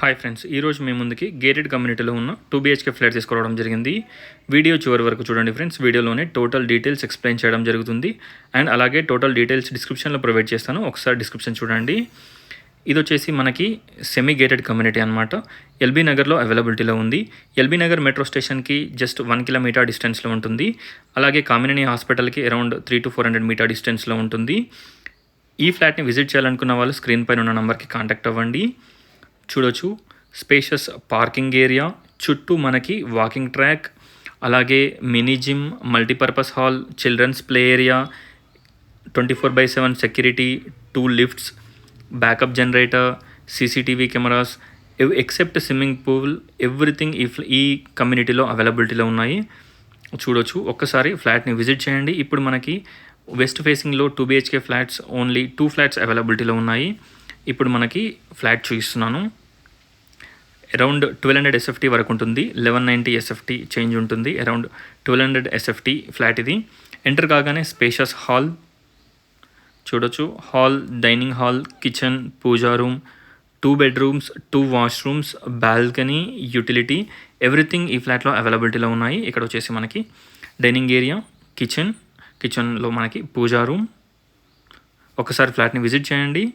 Hi friends, ఈరోజు మీ ముందుకి gated కమ్యూనిటీలో ఉన్న 2 BHK ఫ్లాట్ తీసుకోవడం జరిగింది. వీడియో చివరి వరకు చూడండి ఫ్రెండ్స్. వీడియోలోనే టోటల్ డీటెయిల్స్ ఎక్స్ప్లెయిన్ చేయడం జరుగుతుంది. అండ్ అలాగే టోటల్ డీటెయిల్స్ డిస్క్రిప్షన్లో ప్రొవైడ్ చేస్తాను. ఒకసారి డిస్క్రిప్షన్ చూడండి. ఇది వచ్చేసి మనకి సెమీ గేటెడ్ కమ్యూనిటీ అనమాట. ఎల్బీ నగర్లో అవైలబిలిటీలో ఉంది. ఎల్బీ నగర్ మెట్రో స్టేషన్కి జస్ట్ 1 కిలోమీటర్ డిస్టెన్స్లో ఉంటుంది. అలాగే కామినేని హాస్పిటల్కి అరౌండ్ 300 to 400 మీటర్ డిస్టెన్స్లో ఉంటుంది. ఈ ఫ్లాట్ని విజిట్ చేయాలనుకున్న వాళ్ళు స్క్రీన్ పైన ఉన్న నెంబర్కి కాంటాక్ట్ అవ్వండి. చూడొచ్చు, స్పేషియస్ పార్కింగ్ ఏరియా, చుట్టూ మనకి వాకింగ్ ట్రాక్, అలాగే mini gym, multipurpose hall, children's play area, 24/7 security, 2 lifts, backup generator, CCTV cameras, except swimming pool, everything ఈ కమ్యూనిటీలో అవైలబిలిటీలో ఉన్నాయి. చూడొచ్చు, ఒక్కసారి ఫ్లాట్ని విజిట్ చేయండి. ఇప్పుడు మనకి వెస్ట్ ఫేసింగ్లో 2 BHK ఫ్లాట్స్ ఓన్లీ 2 ఫ్లాట్స్ అవైలబిలిటీలో ఉన్నాయి. ఇప్పుడు మనకి ఫ్లాట్ చూపిస్తున్నాను. అరౌండ్ 1200 SFT వరకు ఉంటుంది. 1190 SFT చేంజ్ ఉంటుంది. అరౌండ్ 1200 SFT ఫ్లాట్ ఇది. ఎంటర్ కాగానే స్పేషియస్ హాల్ చూడొచ్చు. Hall, dining hall, kitchen, puja room, 2 bedrooms, 2 washrooms, balcony, utility, everything ఈ ఫ్లాట్లో అవైలబిలిటీలో ఉన్నాయి. ఇక్కడ వచ్చేసి మనకి డైనింగ్ ఏరియా, కిచెన్లో మనకి పూజా రూమ్. ఒకసారి ఫ్లాట్ని విజిట్ చేయండి.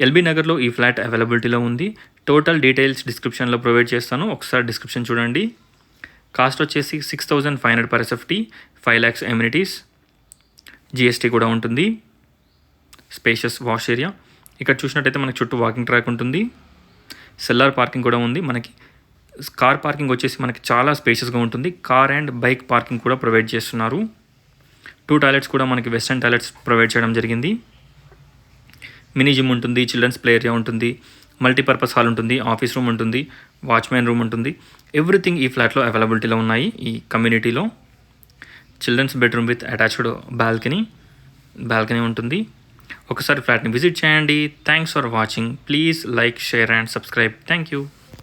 ఎల్బీ నగర్లో ఈ ఫ్లాట్ అవైలబిలిటీలో ఉంది. టోటల్ డీటెయిల్స్ డిస్క్రిప్షన్లో ప్రొవైడ్ చేస్తాను. ఒకసారి డిస్క్రిప్షన్ చూడండి. కాస్ట్ వచ్చేసి 6500 per SFT, 5 lakhs amenities, GST కూడా ఉంటుంది. Spacious wash area. ఇక్కడ చూసినట్టయితే మనకి చుట్టూ వాకింగ్ ట్రాక్ ఉంటుంది. సెల్లార్ పార్కింగ్ కూడా ఉంది. మనకి కార్ పార్కింగ్ వచ్చేసి మనకి చాలా స్పేషియస్గా ఉంటుంది. కార్ అండ్ బైక్ పార్కింగ్ కూడా ప్రొవైడ్ చేస్తున్నారు. 2 టాయిలెట్స్ కూడా మనకి వెస్టర్న్ టాయిలెట్స్ ప్రొవైడ్ చేయడం జరిగింది. మినీ జిమ్ ఉంటుంది, చిల్డ్రన్స్ ప్లే ఏరియా ఉంటుంది, మల్టీపర్పస్ హాల్ ఉంటుంది, ఆఫీస్ రూమ్ ఉంటుంది, వాచ్మెన్ రూమ్ ఉంటుంది. ఎవ్రీథింగ్ ఈ ఫ్లాట్లో అవైలబిలిటీలో ఉన్నాయి. ఈ కమ్యూనిటీలో children's bedroom with attached balcony ఉంటుంది. ఒకసారి ఫ్లాట్ని విజిట్ చేయండి. Thanks for watching. Please like, share and subscribe. Thank you.